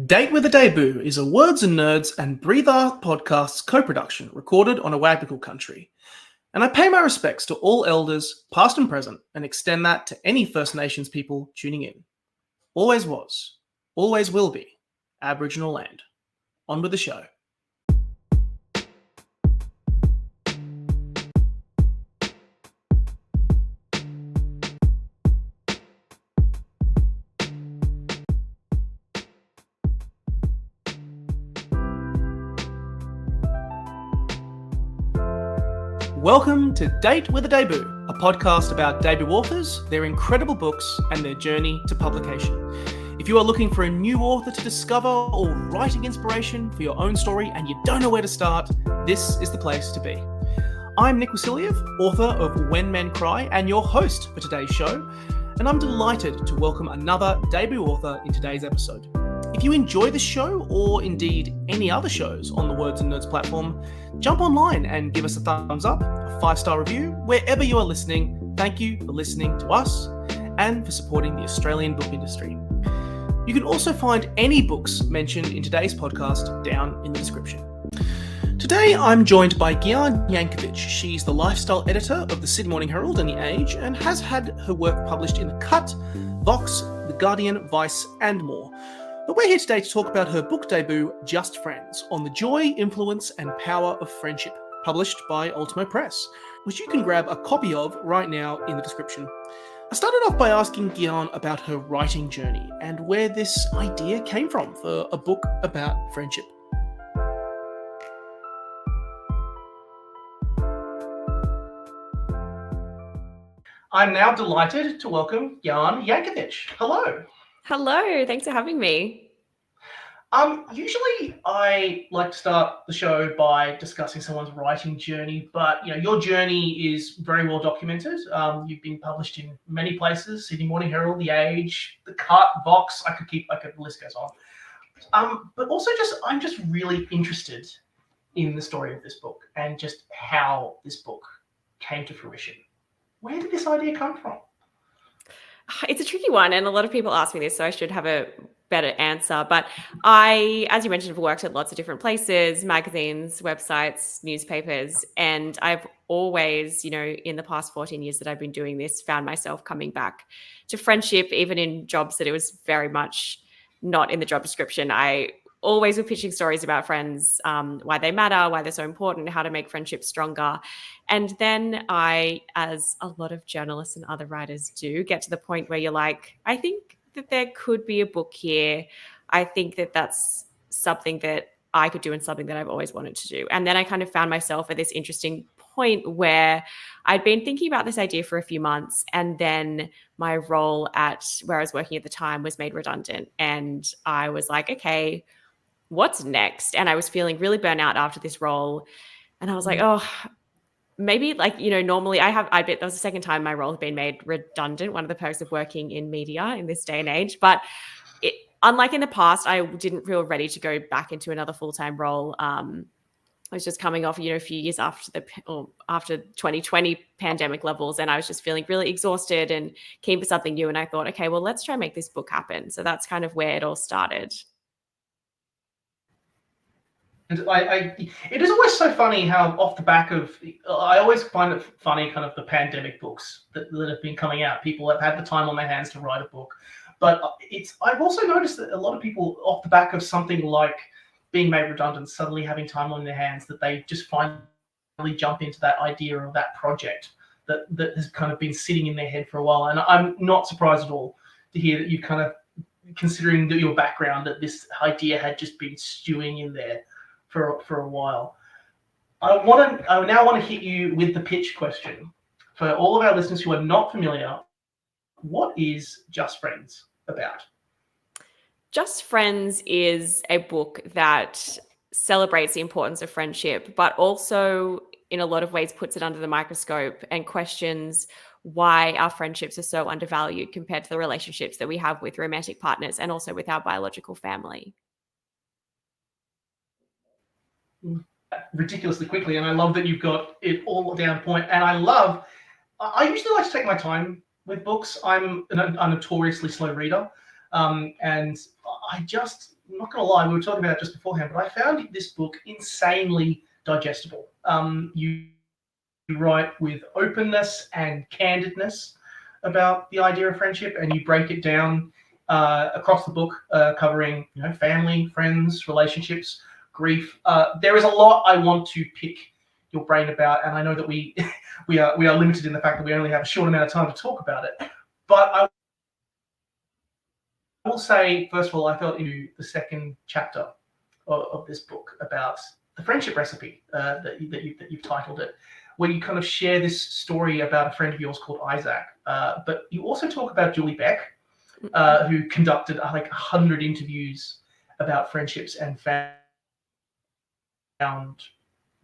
Date with a Debut is a Words and Nerds and Breathe Art Podcasts co-production recorded on a Wagnical country. And I pay my respects to all elders, past and present, and extend that to any First Nations people tuning in. Always was, always will be, Aboriginal land. On with the show. Welcome to Date with a Debut, a podcast about debut authors, their incredible books, and their journey to publication. If you are looking for a new author to discover or writing inspiration for your own story and you don't know where to start, this is the place to be. I'm Nick Wasiliev, author of When Men Cry and your host for today's show, and I'm delighted to welcome another debut author in today's episode. If you enjoy the show, or indeed any other shows on the Words and Nerds platform, jump online and give us a thumbs up, a 5-star review, wherever you are listening. Thank you for listening to us and for supporting the Australian book industry. You can also find any books mentioned in today's podcast down in the description. Today, I'm joined by Gyan Yankovich. She's the lifestyle editor of the Sydney Morning Herald and The Age and has had her work published in The Cut, Vox, The Guardian, Vice, and more. But we're here today to talk about her book debut, Just Friends, on the joy, influence, and power of friendship, published by Ultimo Press, which you can grab a copy of right now in the description. I started off by asking Gyan about her writing journey and where this idea came from for a book about friendship. I'm now delighted to welcome Gyan Yankovich. Hello. Hello, thanks for having me. Usually I like to start the show by discussing someone's writing journey, but your journey is very well documented. You've been published in many places: Sydney Morning Herald, The Age, The Cut, Vox. The list goes on. But also I'm just really interested in the story of this book and just how this book came to fruition. Where did this idea come from? It's a tricky one, and a lot of people ask me this, so I should have a better answer. But I, as you mentioned, have worked at lots of different places, magazines, websites, newspapers, and I've always, in the past 14 years that I've been doing this, found myself coming back to friendship, even in jobs that it was very much not in the job description. I always were pitching stories about friends, why they matter, why they're so important, how to make friendships stronger. And then I, as a lot of journalists and other writers do, get to the point where you're like, I think that there could be a book here. I think that that's something that I could do and something that I've always wanted to do. And then I kind of found myself at this interesting point where I'd been thinking about this idea for a few months, and then my role at where I was working at the time was made redundant. And I was like, okay, what's next? And I was feeling really burnt out after this role. And I was like, maybe normally I bet that was the second time my role had been made redundant, one of the perks of working in media in this day and age. But unlike in the past, I didn't feel ready to go back into another full-time role. I was just coming off, a few years after 2020 pandemic levels, and I was just feeling really exhausted and keen for something new. And I thought, okay, well, let's try and make this book happen. So that's kind of where it all started. And it is always so funny how off the back of, I always find it funny, kind of the pandemic books that have been coming out. People have had the time on their hands to write a book. But I've also noticed that a lot of people off the back of something like being made redundant, suddenly having time on their hands, that they just finally jump into that idea of that project that has kind of been sitting in their head for a while. And I'm not surprised at all to hear that you kind of, considering your background, that this idea had just been stewing in there for a while. I now want to hit you with the pitch question. For all of our listeners who are not familiar, what is Just Friends about? Just Friends is a book that celebrates the importance of friendship, but also in a lot of ways puts it under the microscope and questions why our friendships are so undervalued compared to the relationships that we have with romantic partners and also with our biological family. Ridiculously quickly, and I love that you've got it all down point. And I usually like to take my time with books. I'm a notoriously slow reader, and I just I'm not going to lie, we were talking about it just beforehand, but I found this book insanely digestible. You write with openness and candidness about the idea of friendship, and you break it down across the book, covering family, friends, relationships, grief. There is a lot I want to pick your brain about, and I know that we we are limited in the fact that we only have a short amount of time to talk about it. But I will say, first of all, I felt into the second chapter of this book about the friendship recipe that you've titled it, where you kind of share this story about a friend of yours called Isaac. But you also talk about Julie Beck, who conducted like 100 interviews about friendships and found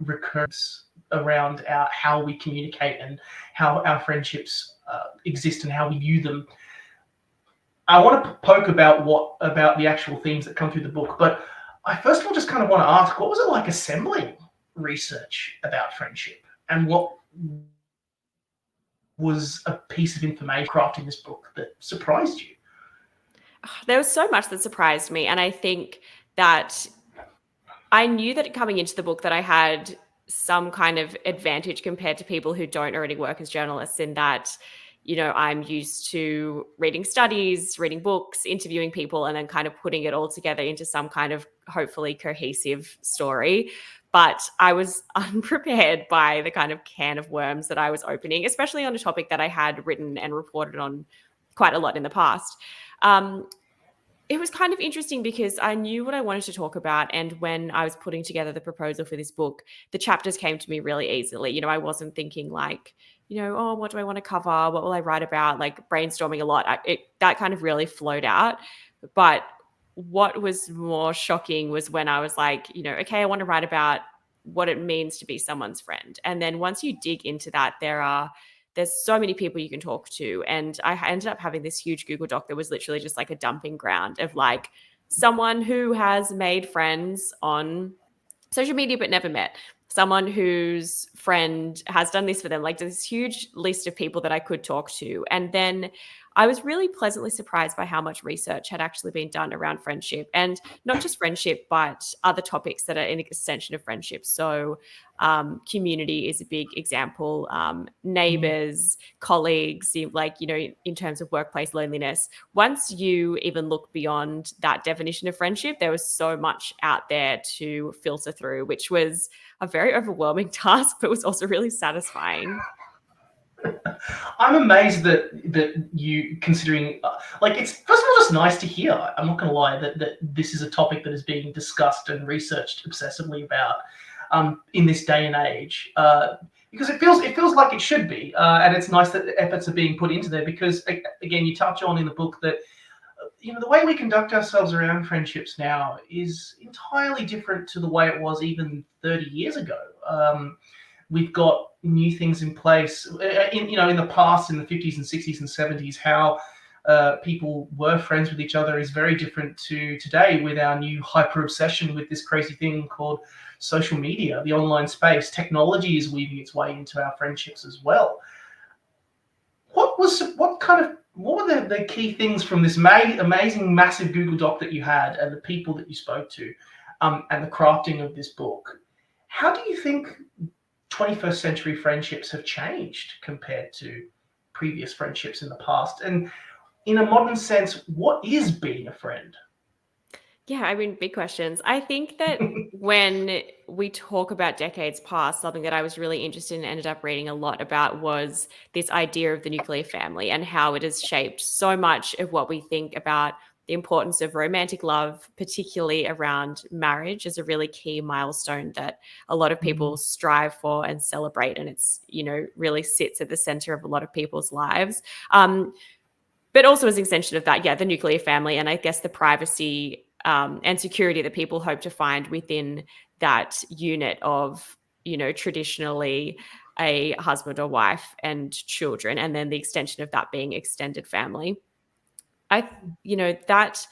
recurrence around how we communicate and how our friendships exist and how we view them. I want to poke about the actual themes that come through the book, but I first of all just kind of want to ask, what was it like assembling research about friendship, and what was a piece of information crafting this book that surprised you? There was so much that surprised me, and I think that I knew that coming into the book that I had some kind of advantage compared to people who don't already work as journalists, in that, I'm used to reading studies, reading books, interviewing people, and then kind of putting it all together into some kind of hopefully cohesive story. But I was unprepared by the kind of can of worms that I was opening, especially on a topic that I had written and reported on quite a lot in the past. It was kind of interesting because I knew what I wanted to talk about. And when I was putting together the proposal for this book, the chapters came to me really easily. I wasn't thinking like, oh, what do I want to cover? What will I write about? Like brainstorming a lot. That kind of really flowed out. But what was more shocking was when I was like, okay, I want to write about what it means to be someone's friend. And then once you dig into that, there's so many people you can talk to. And I ended up having this huge Google Doc that was literally just like a dumping ground of like someone who has made friends on social media but never met, someone whose friend has done this for them, like this huge list of people that I could talk to. And then I was really pleasantly surprised by how much research had actually been done around friendship, and not just friendship, but other topics that are an extension of friendship. So community is a big example, neighbors, colleagues, in terms of workplace loneliness. Once you even look beyond that definition of friendship, there was so much out there to filter through, which was a very overwhelming task, but was also really satisfying. I'm amazed that you, considering like, it's first of all just nice to hear. I'm not going to lie that this is a topic that is being discussed and researched obsessively about in this day and age, because it feels like it should be, and it's nice that efforts are being put into there, because again, you touch on in the book that the way we conduct ourselves around friendships now is entirely different to the way it was even 30 years ago. We've got new things in place. In the past, in the 50s and 60s and 70s, how people were friends with each other is very different to today, with our new hyper obsession with this crazy thing called social media, the online space. Technology is weaving its way into our friendships as well. What were the key things from this amazing, massive Google Doc that you had, and the people that you spoke to, and the crafting of this book? How do you think 21st century friendships have changed compared to previous friendships in the past? And in a modern sense, what is being a friend? Yeah, I mean, big questions. I think that when we talk about decades past, something that I was really interested in, ended up reading a lot about, was this idea of the nuclear family and how it has shaped so much of what we think about the importance of romantic love, particularly around marriage, as a really key milestone that a lot of people strive for and celebrate. And it's, really sits at the center of a lot of people's lives. But also as an extension of that, the nuclear family, and I guess the privacy and security that people hope to find within that unit of, traditionally a husband or wife and children, and then the extension of that being extended family. That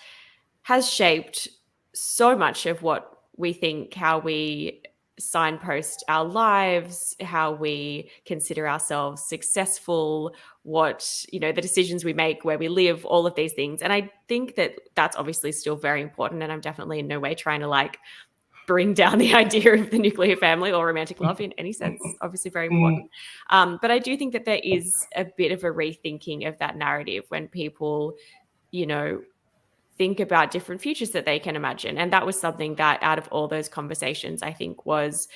has shaped so much of what we think, how we signpost our lives, how we consider ourselves successful, what, the decisions we make, where we live, all of these things. And I think that that's obviously still very important. And I'm definitely in no way trying to like bring down the idea of the nuclear family or romantic love in any sense. Obviously very important. But I do think that there is a bit of a rethinking of that narrative when people, think about different futures that they can imagine. And that was something that out of all those conversations, I think was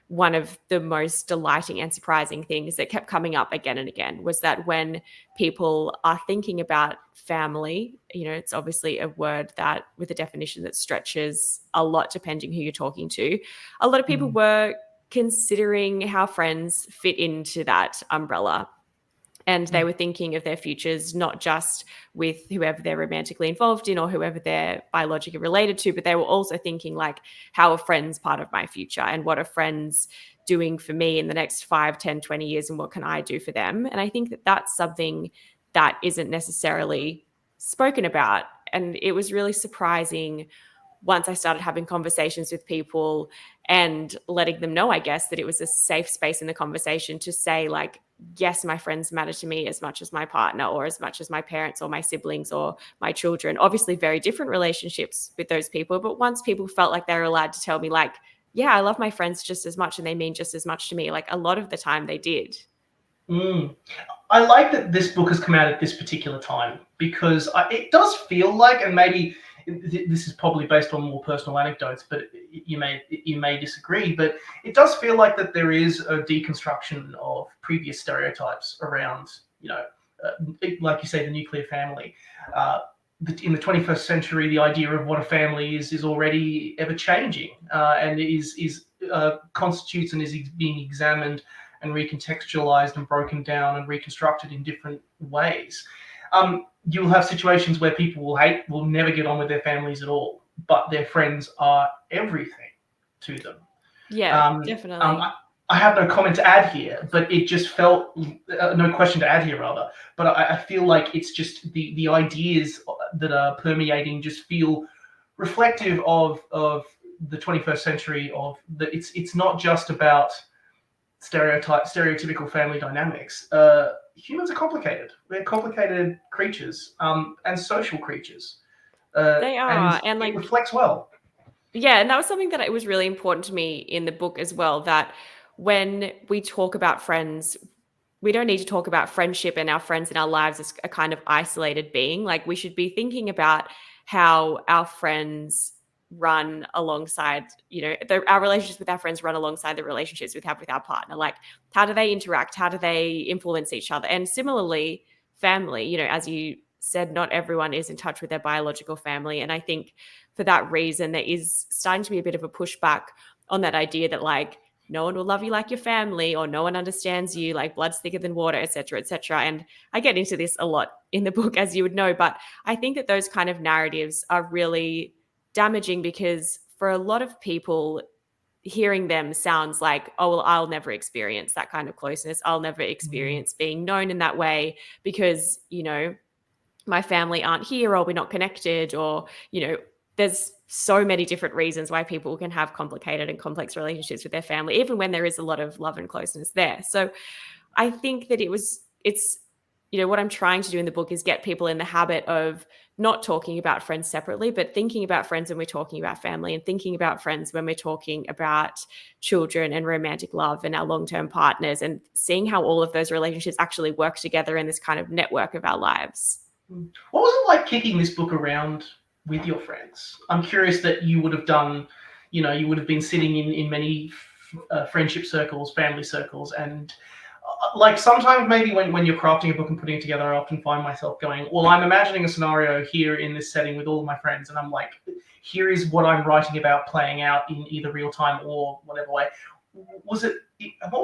one of the most delighting and surprising things that kept coming up again and again, was that when people are thinking about family, it's obviously a word that with a definition that stretches a lot depending who you're talking to. A lot of people were considering how friends fit into that umbrella. And they were thinking of their futures, not just with whoever they're romantically involved in or whoever they're biologically related to, but they were also thinking like, how are friends part of my future? And what are friends doing for me in the next 5, 10, 20 years? And what can I do for them? And I think that that's something that isn't necessarily spoken about. And it was really surprising once I started having conversations with people and letting them know, I guess, that it was a safe space in the conversation to say like, yes, my friends matter to me as much as my partner or as much as my parents or my siblings or my children. Obviously very different relationships with those people. But once people felt like they were allowed to tell me like, yeah, I love my friends just as much and they mean just as much to me, like a lot of the time they did. I like that this book has come out at this particular time because it does feel like, and maybe this is probably based on more personal anecdotes, but you may disagree, but it does feel like that there is a deconstruction of previous stereotypes around, like you say, the nuclear family. In the 21st century, the idea of what a family is already ever changing, and is constitutes and is being examined and recontextualized and broken down and reconstructed in different ways. You'll have situations where people will never get on with their families at all, but their friends are everything to them. Yeah, definitely. I have no comment to add here, but it just felt no question to add here rather. But I feel like it's just the ideas that are permeating just feel reflective of the 21st century. Of that, it's not just about stereotypical family dynamics. Humans are complicated. We're complicated creatures, and social creatures. They are, and it reflects well. Yeah, and that was something that it was really important to me in the book as well, that when we talk about friends, we don't need to talk about friendship and our friends in our lives as a kind of isolated being. Like we should be thinking about how our friends run alongside, our relationships with our friends run alongside the relationships we have with our partner. Like how do they interact? How do they influence each other? And similarly, family, as you said, not everyone is in touch with their biological family. And I think for that reason, there is starting to be a bit of a pushback on that idea that like, no one will love you like your family, or no one understands you, like blood's thicker than water, et cetera, et cetera. And I get into this a lot in the book, as you would know, but I think that those kind of narratives are really damaging because for a lot of people, hearing them sounds like, oh, well, I'll never experience that kind of closeness. I'll never experience being known in that way because, my family aren't here, or we're not connected, or, there's so many different reasons why people can have complicated and complex relationships with their family, even when there is a lot of love and closeness there. So I think that it's what I'm trying to do in the book is get people in the habit of not talking about friends separately, but thinking about friends when we're talking about family, and thinking about friends when we're talking about children and romantic love and our long-term partners, and seeing how all of those relationships actually work together in this kind of network of our lives. What was it like kicking this book around with your friends? I'm curious that you would have done, you would have been sitting in many friendship circles, family circles, and like sometimes maybe when you're crafting a book and putting it together, I often find myself going, well, I'm imagining a scenario here in this setting with all of my friends, and I'm like, here is what I'm writing about playing out in either real time or whatever way. What was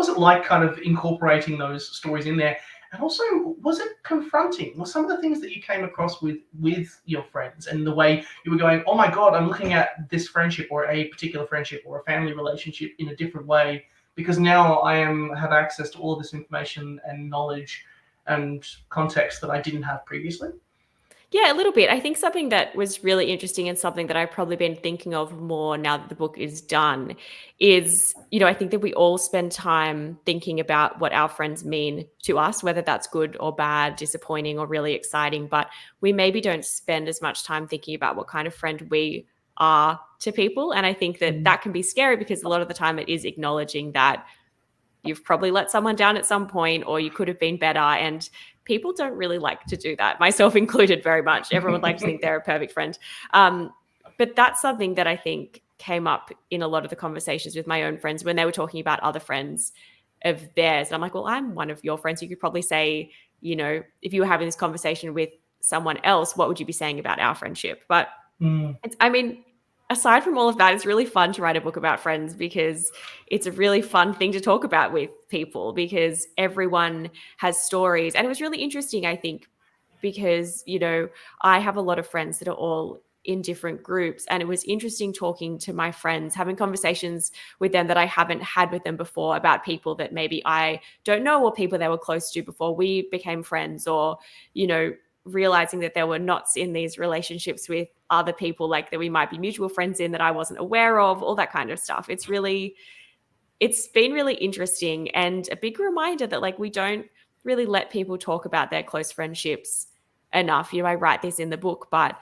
it like kind of incorporating those stories in there? And also, was it confronting? Were some of the things that you came across with your friends and the way you were going, oh my God, I'm looking at this friendship or a particular friendship or a family relationship in a different way because now I have access to all of this information and knowledge and context that I didn't have previously? Yeah, a little bit. I think something that was really interesting and something that I've probably been thinking of more now that the book is done is, I think that we all spend time thinking about what our friends mean to us, whether that's good or bad, disappointing or really exciting. But we maybe don't spend as much time thinking about what kind of friend we are to people. And I think that that can be scary because a lot of the time it is acknowledging that you've probably let someone down at some point or you could have been better. And people don't really like to do that, myself included, very much. Everyone would like to think they're a perfect friend. But that's something that I think came up in a lot of the conversations with my own friends when they were talking about other friends of theirs. And I'm like, well, I'm one of your friends. You could probably say, if you were having this conversation with someone else, what would you be saying about our friendship? But aside from all of that, it's really fun to write a book about friends because it's a really fun thing to talk about with people because everyone has stories. And it was really interesting, I think, because, I have a lot of friends that are all in different groups. And it was interesting talking to my friends, having conversations with them that I haven't had with them before about people that maybe I don't know or people they were close to before we became friends or, realizing that there were knots in these relationships with other people like that we might be mutual friends in that I wasn't aware of, all that kind of stuff. It's been really interesting and a big reminder that like we don't really let people talk about their close friendships enough. I write this in the book, but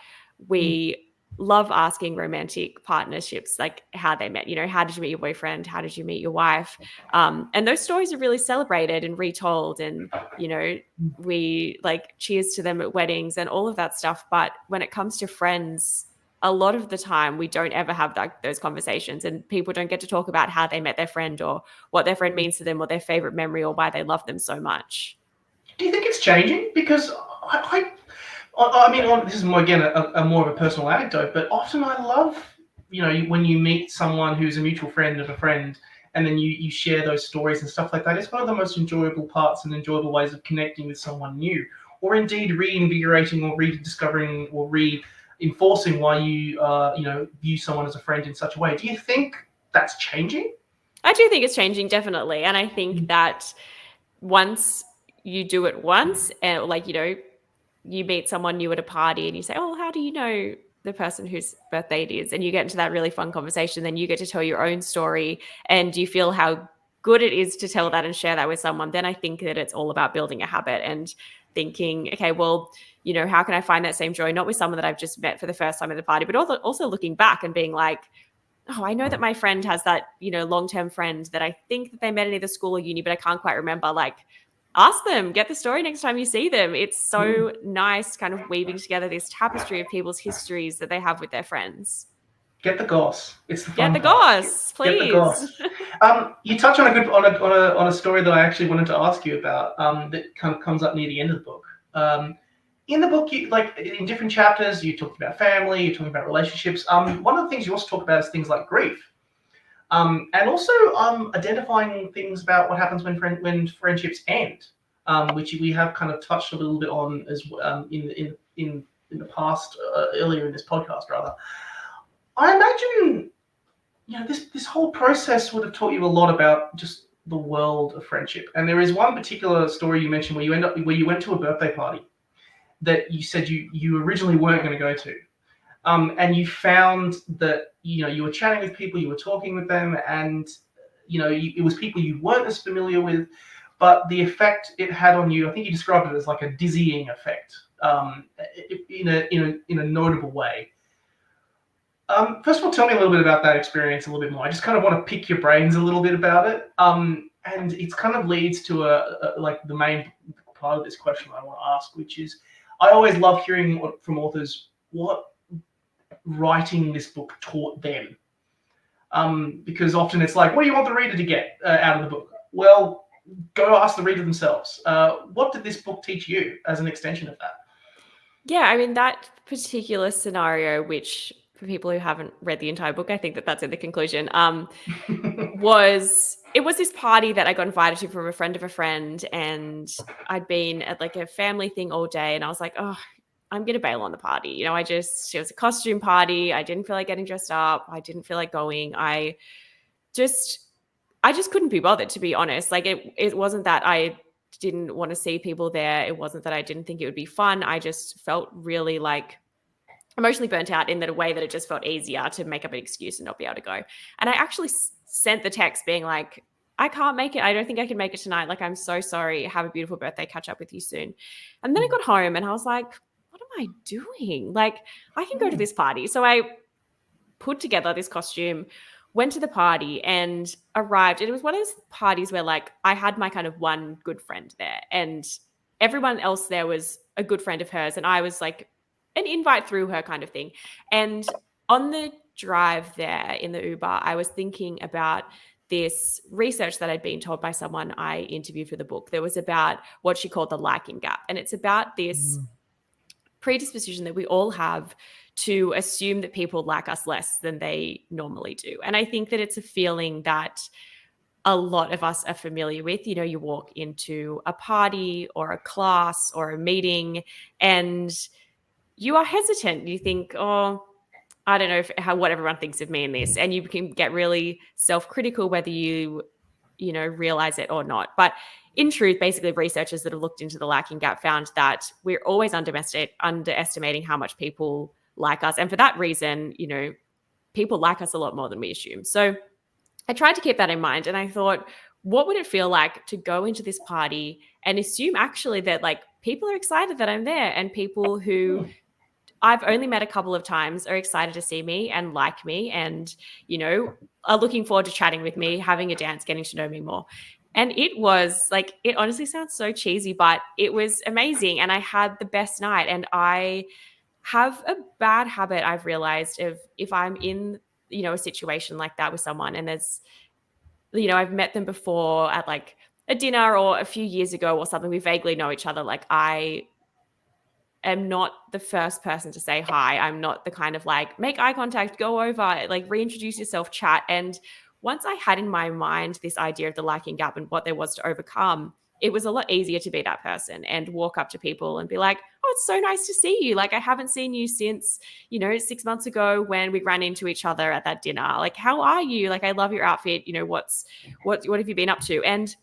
we love asking romantic partnerships, like how they met, how did you meet your boyfriend? How did you meet your wife? And those stories are really celebrated and retold and, we like cheers to them at weddings and all of that stuff. But when it comes to friends, a lot of the time we don't ever have those conversations and people don't get to talk about how they met their friend or what their friend means to them or their favorite memory or why they love them so much. Do you think it's changing? Because I mean, this is more, again, a more of a personal anecdote, but often I love, when you meet someone who's a mutual friend of a friend, and then you share those stories and stuff like that. It's one of the most enjoyable parts and enjoyable ways of connecting with someone new, or indeed reinvigorating or rediscovering or reinforcing why you, view someone as a friend in such a way. Do you think that's changing? I do think it's changing, definitely. And I think that once you do it once and you meet someone new at a party and you say, oh, how do you know the person whose birthday it is? And you get into that really fun conversation. Then you get to tell your own story and you feel how good it is to tell that and share that with someone. Then I think that it's all about building a habit and thinking, okay, well, how can I find that same joy? Not with someone that I've just met for the first time at the party, but also looking back and being like, oh, I know that my friend has that, long-term friend that I think that they met in either school or uni, but I can't quite remember. Like, ask them, get the story next time you see them. It's so nice kind of weaving together this tapestry of people's histories that they have with their friends. Get the goss. It's the Get fun the part. goss, please. Get the goss. You touch on a story that I actually wanted to ask you about that kind of comes up near the end of the book. In the book, you like in different chapters, you talked about family, you're talking about relationships. One of the things you also talk about is things like grief, and also identifying things about what happens when friendships end, which we have kind of touched a little bit on as in the past, earlier in this podcast, rather. I imagine, this whole process would have taught you a lot about just the world of friendship. And there is one particular story you mentioned where you went to a birthday party that you said you originally weren't going to go to, and you found that you were chatting with people, you were talking with them, and it was people you weren't as familiar with, but the effect it had on you, I think you described it as like a dizzying effect, in a notable way. First of all, tell me a little bit about that experience a little bit more. I just kind of want to pick your brains a little bit about it. And it kind of leads to like the main part of this question I want to ask, which is, I always love hearing from authors what writing this book taught them. Because often it's like, what do you want the reader to get out of the book? Well, go ask the reader themselves. What did this book teach you as an extension of that? Yeah, I mean, that particular scenario, which for people who haven't read the entire book, I think that's in the conclusion, was this party that I got invited to from a friend of a friend, and I'd been at like a family thing all day, and I was like, oh, I'm going to bail on the party. It was a costume party. I didn't feel like getting dressed up. I didn't feel like going. I just couldn't be bothered, to be honest. Like it wasn't that I didn't want to see people there. It wasn't that I didn't think it would be fun. I just felt really like emotionally burnt out in that a way that it just felt easier to make up an excuse and not be able to go. And I actually sent the text being like, I can't make it. I don't think I can make it tonight. Like, I'm so sorry. Have a beautiful birthday. Catch up with you soon. And then I got home and I was like, what am I doing? Like, I can go to this party. So I put together this costume, went to the party and arrived. And it was one of those parties where like I had my kind of one good friend there and everyone else there was a good friend of hers. And I was like an invite through her kind of thing. And on the drive there in the Uber, I was thinking about this research that I'd been told by someone I interviewed for the book. There was about what she called the liking gap. And it's about this predisposition that we all have to assume that people like us less than they normally do. And I think that it's a feeling that a lot of us are familiar with. You know, you walk into a party or a class or a meeting and you are hesitant. You think, oh, I don't know what everyone thinks of me in this. And you can get really self-critical whether you realize it or not. But in truth, basically researchers that have looked into the liking gap found that we're always underestimating how much people like us. And for that reason, people like us a lot more than we assume. So I tried to keep that in mind. And I thought, what would it feel like to go into this party and assume actually that like people are excited that I'm there and people who I've only met a couple of times are excited to see me and like me and, are looking forward to chatting with me, having a dance, getting to know me more. And it was like, it honestly sounds so cheesy, but it was amazing. And I had the best night. And I have a bad habit, I've realized, of if I'm in, a situation like that with someone and there's, I've met them before at like a dinner or a few years ago or something, we vaguely know each other. Like I am not the first person to say hi. I'm not the kind of like, make eye contact, go over, like reintroduce yourself, chat. And once I had in my mind this idea of the liking gap and what there was to overcome, it was a lot easier to be that person and walk up to people and be like, oh, it's so nice to see you. Like I haven't seen you since, 6 months ago when we ran into each other at that dinner. Like, how are you? Like, I love your outfit. What have you been up to? And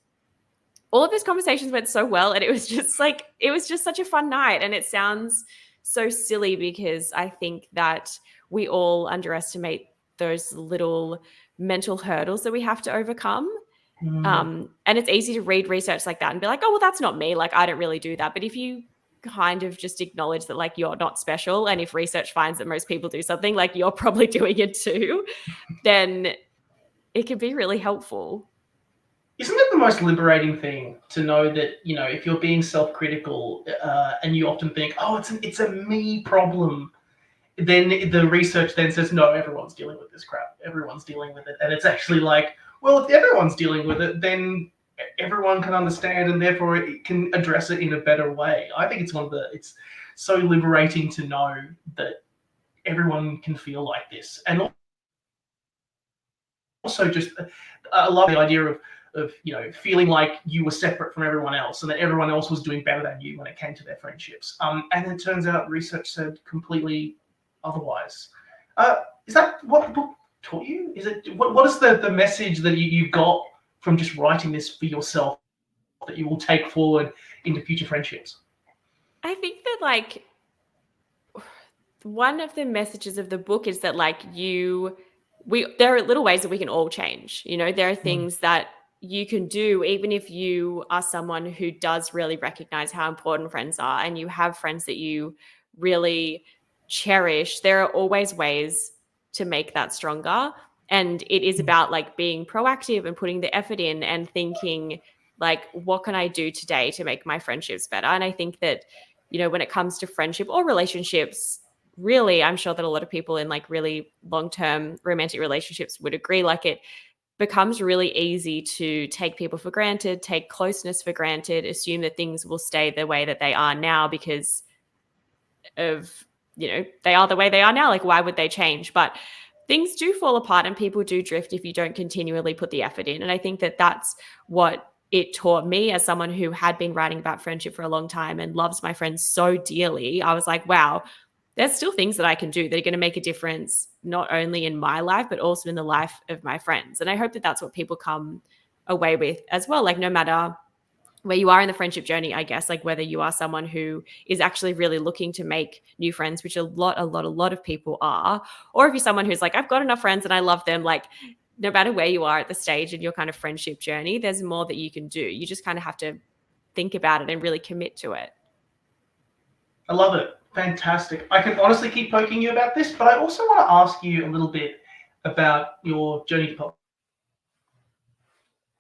all of those conversations went so well. And it was just such a fun night. And it sounds so silly because I think that we all underestimate those little mental hurdles that we have to overcome. And it's easy to read research like that and be like, oh, well, that's not me. Like, I don't really do that. But if you kind of just acknowledge that like you're not special, and if research finds that most people do something, like you're probably doing it too, then it can be really helpful. Isn't it the most liberating thing to know that, if you're being self-critical and you often think, oh, it's a me problem, then the research then says, no, everyone's dealing with this crap. Everyone's dealing with it. And it's actually like, well, if everyone's dealing with it, then everyone can understand and therefore it can address it in a better way. I think it's so liberating to know that everyone can feel like this. And also just, I love the idea of feeling like you were separate from everyone else and that everyone else was doing better than you when it came to their friendships. And it turns out research said completely otherwise. Is that what the book taught you? Is it what is the message that you got from just writing this for yourself that you will take forward into future friendships? I think that like one of the messages of the book is that like there are little ways that we can all change. There are things that you can do even if you are someone who does really recognize how important friends are and you have friends that you really cherish. There are always ways to make that stronger. And it is about like being proactive and putting the effort in and thinking like, what can I do today to make my friendships better? And I think that, when it comes to friendship or relationships, really, I'm sure that a lot of people in like really long-term romantic relationships would agree, like it becomes really easy to take people for granted, take closeness for granted, assume that things will stay the way that they are now because of, they are the way they are now. Like, why would they change? But things do fall apart and people do drift if you don't continually put the effort in. And I think that that's what it taught me as someone who had been writing about friendship for a long time and loves my friends so dearly. I was like, wow, there's still things that I can do that are going to make a difference, not only in my life, but also in the life of my friends. And I hope that that's what people come away with as well. Like, no matter where you are in the friendship journey, I guess, like whether you are someone who is actually really looking to make new friends, which a lot of people are, or if you're someone who's like, I've got enough friends and I love them, like no matter where you are at the stage in your kind of friendship journey, there's more that you can do. You just kind of have to think about it and really commit to it. I love it. Fantastic. I can honestly keep poking you about this, but I also want to ask you a little bit about your journey to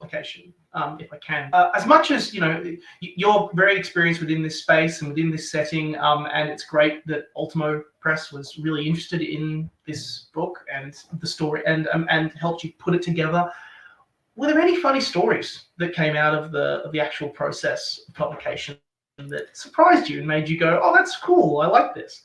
publication, if I can. As much as you're very experienced within this space and within this setting, and it's great that Ultimo Press was really interested in this book and the story, and helped you put it together. Were there any funny stories that came out of the actual process of publication that surprised you and made you go, "Oh, that's cool. I like this"?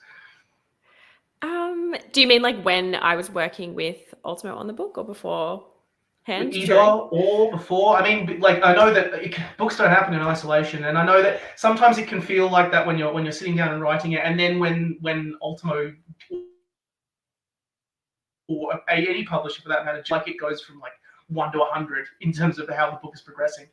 Do you mean like when I was working with Ultimo on the book, or beforehand? Either or before. I mean, like, I know that books don't happen in isolation, and I know that sometimes it can feel like that when you're sitting down and writing it, and then when Ultimo or any publisher for that matter, like, it goes from like 1 to 100 in terms of how the book is progressing.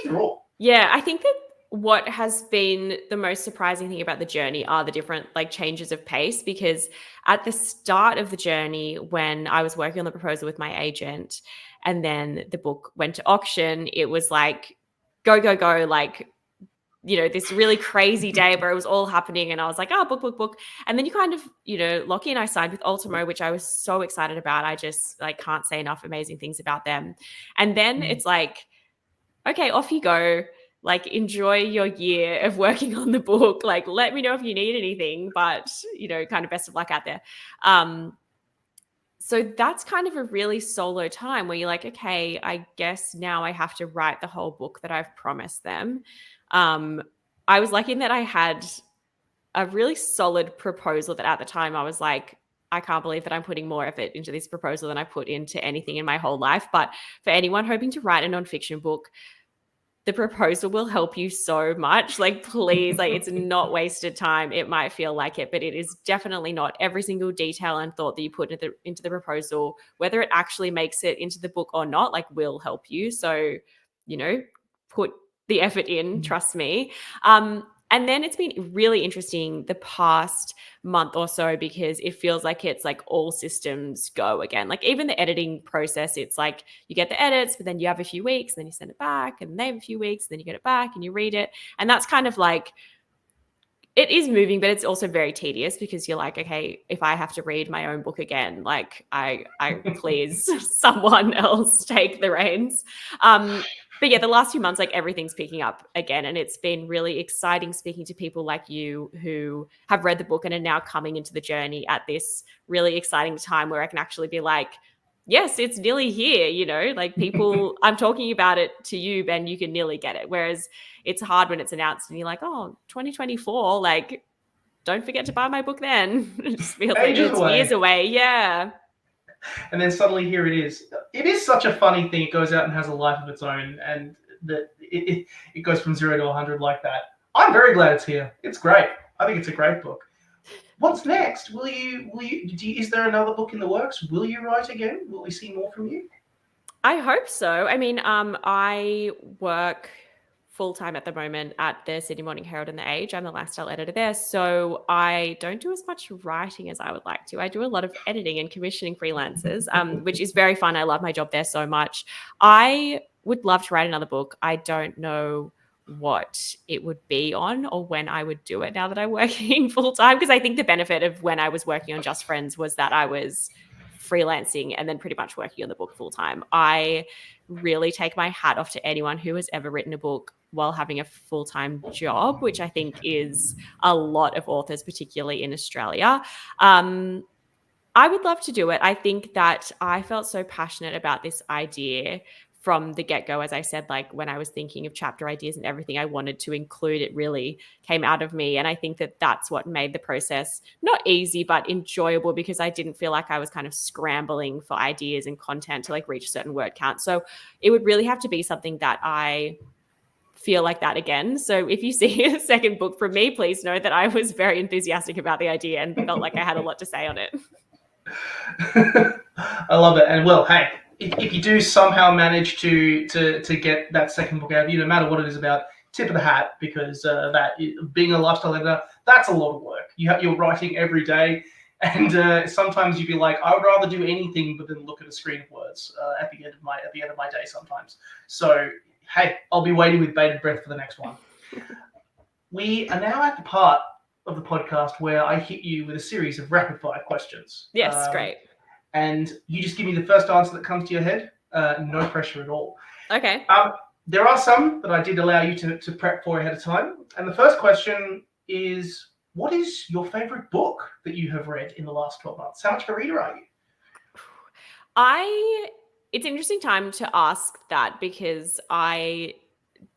Either or. Yeah, I think that what has been the most surprising thing about the journey are the different like changes of pace, because at the start of the journey, when I was working on the proposal with my agent and then the book went to auction, it was like go, like, this really crazy day where it was all happening and I was like, oh, book. And then you kind of, Lockie and I signed with Ultimo, which I was so excited about. I just like can't say enough amazing things about them. And then it's like, okay, off you go. Like, enjoy your year of working on the book. Like, let me know if you need anything, but, kind of best of luck out there. So that's kind of a really solo time where you're like, okay, I guess now I have to write the whole book that I've promised them. I was lucky in that I had a really solid proposal that at the time I was like, I can't believe that I'm putting more effort into this proposal than I put into anything in my whole life. But for anyone hoping to write a nonfiction book, the proposal will help you so much. Like, please, like, it's not wasted time. It might feel like it, but it is definitely not. Every single detail and thought that you put into the proposal, whether it actually makes it into the book or not, like, will help you. So, put the effort in, trust me. And then it's been really interesting the past month or so, because it feels like it's like all systems go again. Like, even the editing process, it's like you get the edits, but then you have a few weeks, and then you send it back, and they have a few weeks, and then you get it back and you read it. And that's kind of like, it is moving, but it's also very tedious, because you're like, okay, if I have to read my own book again, like I please someone else take the reins. But yeah, the last few months, like, everything's picking up again. And it's been really exciting speaking to people like you who have read the book and are now coming into the journey at this really exciting time where I can actually be like, yes, it's nearly here, like, people, I'm talking about it to you, Ben, you can nearly get it. Whereas it's hard when it's announced and you're like, oh, 2024, like, don't forget to buy my book then. It just feels like it's years away. Yeah. And then suddenly here it is. It is such a funny thing. It goes out and has a life of its own, and that it goes from 0 to 100 like that. I'm very glad it's here. It's great. I think it's a great book. What's next? Is there another book in the works? Will you write again? Will we see more from you? I hope so. I mean, I work full-time at the moment at the Sydney Morning Herald and The Age. I'm the lifestyle editor there. So I don't do as much writing as I would like to. I do a lot of editing and commissioning freelancers, which is very fun. I love my job there so much. I would love to write another book. I don't know what it would be on or when I would do it now that I'm working full-time, because I think the benefit of when I was working on Just Friends was that I was freelancing and then pretty much working on the book full-time. I really take my hat off to anyone who has ever written a book while having a full-time job, which I think is a lot of authors, particularly in Australia. I would love to do it. I think that I felt so passionate about this idea from the get-go. As I said, like, when I was thinking of chapter ideas and everything I wanted to include, it really came out of me. And I think that that's what made the process not easy, but enjoyable, because I didn't feel like I was kind of scrambling for ideas and content to like reach a certain word count. So it would really have to be something that I feel like that again. So if you see a second book from me, please know that I was very enthusiastic about the idea and felt like I had a lot to say on it. I love it. And well, hey, if you do somehow manage to get that second book out of you, no matter what it is about, tip of the hat, because being a lifestyle editor, that's a lot of work. You're writing every day, and sometimes you'd be like, I would rather do anything but then look at a screen of words at the end of my day sometimes. So hey, I'll be waiting with bated breath for the next one. We are now at the part of the podcast where I hit you with a series of rapid fire questions. Yes, great. And you just give me the first answer that comes to your head. No pressure at all. Okay. There are some that I did allow you to prep for ahead of time. And the first question is, what is your favorite book that you have read in the last 12 months? How much of a reader are you? It's an interesting time to ask that, because I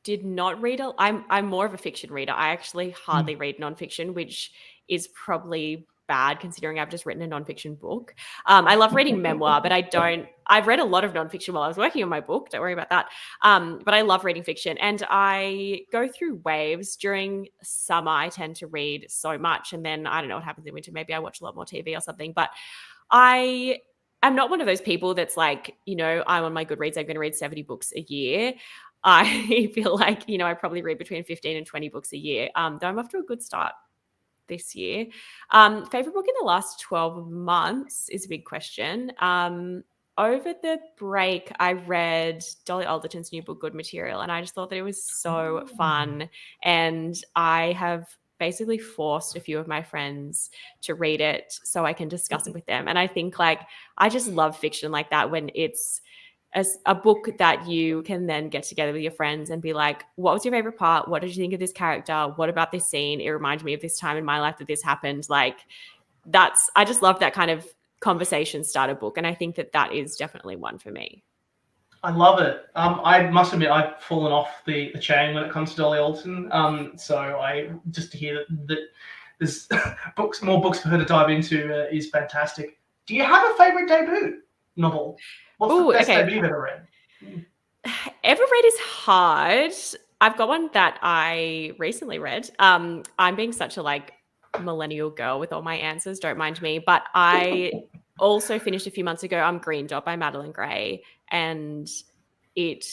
did not read I'm more of a fiction reader. I actually hardly read nonfiction, which is probably bad considering I've just written a nonfiction book. I love reading memoir, but I've read a lot of nonfiction while I was working on my book. Don't worry about that. But I love reading fiction, and I go through waves. During summer, I tend to read so much, and then I don't know what happens in winter. Maybe I watch a lot more TV or something, but I'm not one of those people that's like, I'm on my Goodreads, I'm going to read 70 books a year. I feel like, I probably read between 15 and 20 books a year, though I'm off to a good start this year. Favorite book in the last 12 months is a big question. Over the break, I read Dolly Alderton's new book, Good Material, and I just thought that it was so fun. And I have basically forced a few of my friends to read it so I can discuss it with them. And I think I just love fiction like that, when it's a book that you can then get together with your friends and be like, what was your favorite part? What did you think of this character? What about this scene? It reminded me of this time in my life that this happened. I just love that kind of conversation starter book. And I think that is definitely one for me. I love it. I must admit, I've fallen off the chain when it comes to Dolly Alderton. So just to hear that there's more books for her to dive into is fantastic. Do you have a favorite debut novel? What's the best debut you've ever read? Ever read is hard. I've got one that I recently read. I'm being such a millennial girl with all my answers. Don't mind me. But I also finished a few months ago Green Dot by Madeline Gray. And it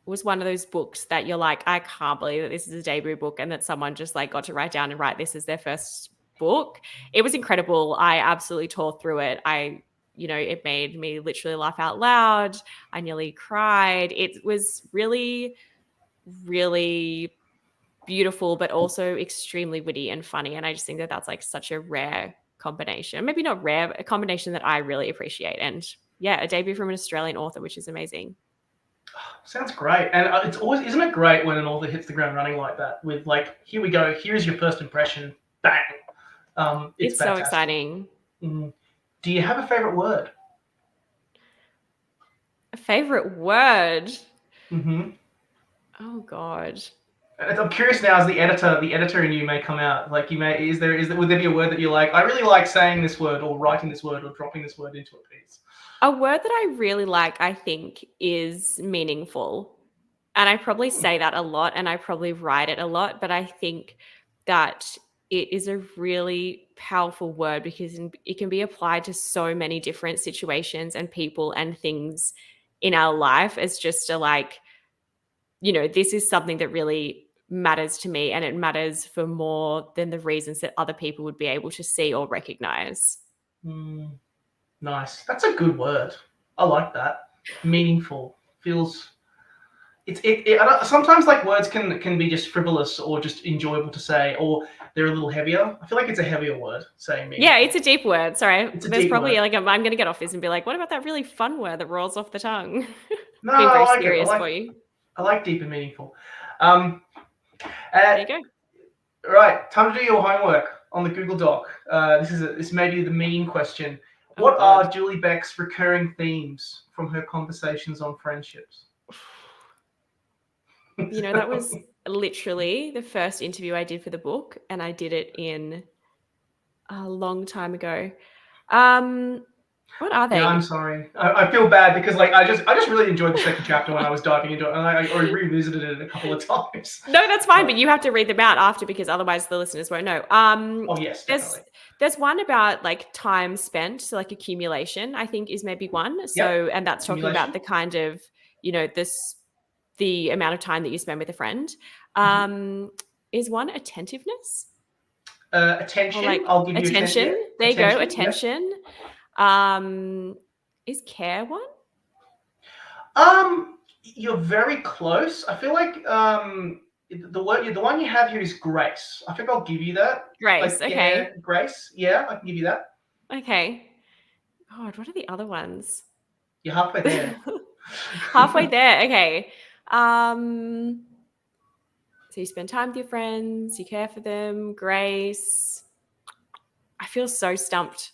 was one of those books that you're like, I can't believe that this is a debut book and that someone just got to write down and write this as their first book. It was incredible. I absolutely tore through it. It made me literally laugh out loud. I nearly cried. It was really, really beautiful, but also extremely witty and funny. And I just think that that's such a rare combination. Maybe not rare, a combination that I really appreciate. And yeah, a debut from an Australian author, which is amazing. Sounds great. And isn't it great when an author hits the ground running like that with here we go, here's your first impression, bang. It's so exciting. Do you have a favorite word? A favorite word? Mm-hmm. Oh God. I'm curious now, as the editor in you may come out. Would there be a word that you like? I really like saying this word, or writing this word, or dropping this word into a piece. A word that I really like, I think, is meaningful. And I probably say that a lot, and I probably write it a lot, but I think that it is a really powerful word because it can be applied to so many different situations and people and things in our life as just this is something that really matters to me, and it matters for more than the reasons that other people would be able to see or recognize. Nice. That's a good word. I like that. Meaningful. Feels... sometimes words can be just frivolous or just enjoyable to say, or they're a little heavier. I feel like it's a heavier word, saying meaningful. Yeah, it's a deep word. Sorry. There's probably word. I'm going to get off this and be like, what about that really fun word that rolls off the tongue? No, being very I like serious it. For you. I like deep and meaningful. There you go. Right, time to do your homework on the Google Doc. This may be the mean question. What are Julie Beck's recurring themes from her conversations on friendships? That was literally the first interview I did for the book, and I did it in a long time ago. What are they? Yeah, I'm sorry. I feel bad because I just really enjoyed the second chapter when I was diving into it, and I revisited it a couple of times. No, that's fine, but you have to read them out after because otherwise the listeners won't know. Oh yes, definitely. There's one about time spent, so accumulation, I think is maybe one. So, and that's talking about the kind of, this the amount of time that you spend with a friend. Is one attentiveness? Attention. Or like I'll give you attention. Yeah. There you go. Yep. Attention. Is care one? You're very close. I feel like the one you have here is grace. I think I'll give you that. Grace. Like, okay. Yeah, grace. Yeah, I can give you that. Okay. God, what are the other ones? You're halfway there. Halfway there. Okay. So you spend time with your friends, you care for them, grace. I feel so stumped.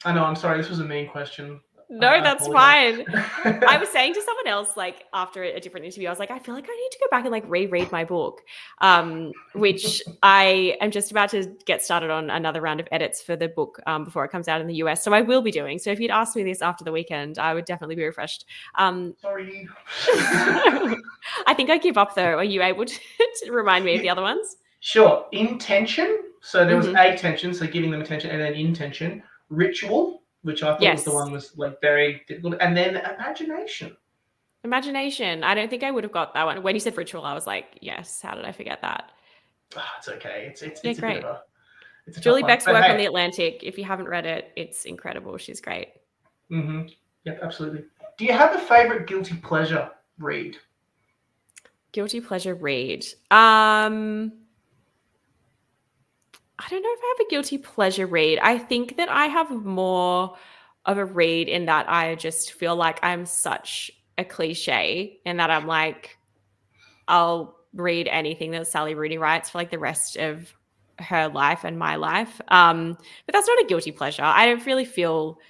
I know, I'm sorry, this was a mean question. No, that's fine. I was saying to someone else, like after a different interview, I was like, I feel like I need to go back and like reread my book, which I am just about to get started on another round of edits for the book before it comes out in the US. So I will be doing. So if you'd asked me this after the weekend, I would definitely be refreshed. Sorry. I think I give up though. Are you able to remind me of the other ones? Sure. Intention. So there was attention, so giving them attention, and then intention. Ritual, which I thought was the one was like very difficult, and then imagination. Imagination. I don't think I would have got that one. When you said ritual, I was like, yes. How did I forget that? It's okay. It's great. A bit of a Julie Beck's work on The Atlantic. If you haven't read it, it's incredible. She's great. Yep, absolutely. Do you have a favorite guilty pleasure read? Guilty pleasure read. I don't know if I have a guilty pleasure read. I think that I have more of a read in that I just feel like I'm such a cliche and that I'm like, I'll read anything that Sally Rooney writes for like the rest of her life and my life. But that's not a guilty pleasure. I don't really feel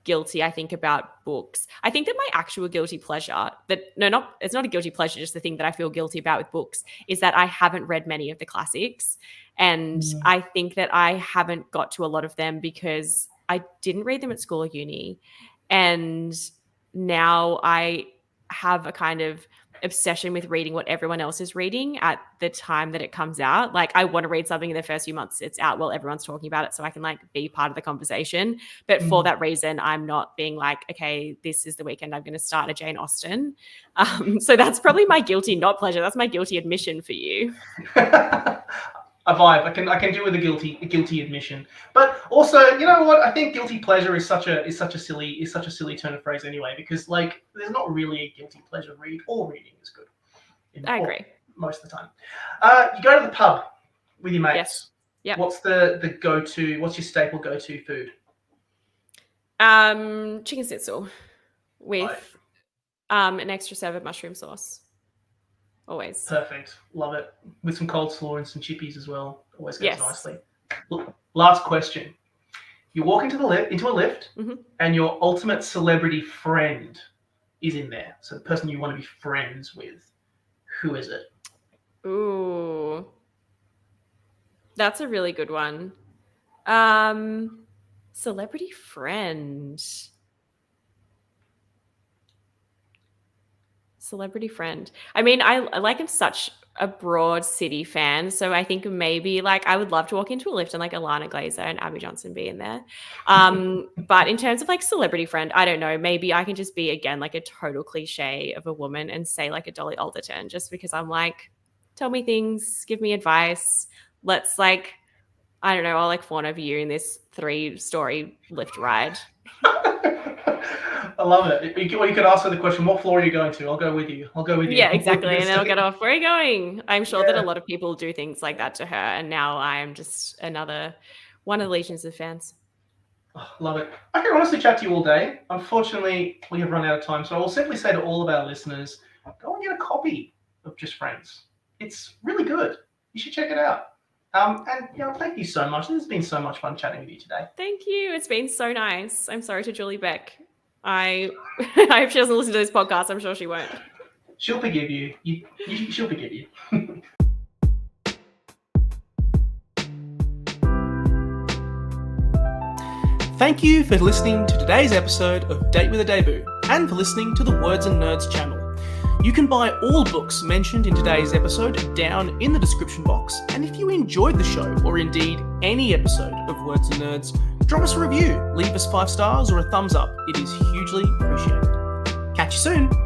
guilty, I think, about books. I think that my actual guilty pleasure, it's not a guilty pleasure, just the thing that I feel guilty about with books is that I haven't read many of the classics. And I think that I haven't got to a lot of them because I didn't read them at school or uni. And now I have a kind of obsession with reading what everyone else is reading at the time that it comes out. Like I want to read something in the first few months it's out while everyone's talking about it so I can like be part of the conversation. But for that reason, I'm not being like, okay, this is the weekend I'm going to start a Jane Austen. So that's probably my guilty, not pleasure. That's my guilty admission for you. A vibe. I can do with a guilty admission. But also, you know what? I think guilty pleasure is such a silly turn of phrase anyway, because like there's not really a guilty pleasure read. All reading is good. I agree. Most of the time. You go to the pub with your mates. Yes. Yep. What's the go-to, what's your staple go-to food? Chicken schnitzel with an extra serve of mushroom sauce. Always. Perfect. Love it. With some coleslaw and some chippies as well. Always goes nicely. Last question. You walk into a lift and your ultimate celebrity friend is in there. So the person you want to be friends with. Who is it? Ooh. That's a really good one. Celebrity friend. Celebrity friend. I mean, I like am such a broad city fan, so I think maybe like I would love to walk into a lift and like Alana Glazer and Abby Johnson be in there. But in terms of like celebrity friend, I don't know. Maybe I can just be again like a total cliche of a woman and say like a Dolly Alderton, just because I'm like, tell me things, give me advice. Let's like, I don't know, I'll like fawn over you in this 3-story lift ride. I love it. You could ask her the question, what floor are you going to? I'll go with you. Yeah, exactly. And then I'll get off. Where are you going? I'm sure that a lot of people do things like that to her. And now I am just another one of the legions of fans. Oh, love it. I can honestly chat to you all day. Unfortunately, we have run out of time. So I will simply say to all of our listeners, go and get a copy of Just Friends. It's really good. You should check it out. And thank you so much. This has been so much fun chatting with you today. Thank you. It's been so nice. I'm sorry to Julie Beck. I hope she doesn't listen to this podcast. I'm sure she won't. She'll forgive you. She'll forgive you. Thank you for listening to today's episode of Date with a Debut and for listening to the Words and Nerds channel. You can buy all books mentioned in today's episode down in the description box, and if you enjoyed the show, or indeed any episode of Words and Nerds, drop us a review, leave us 5 stars or a thumbs up. It is hugely appreciated. Catch you soon!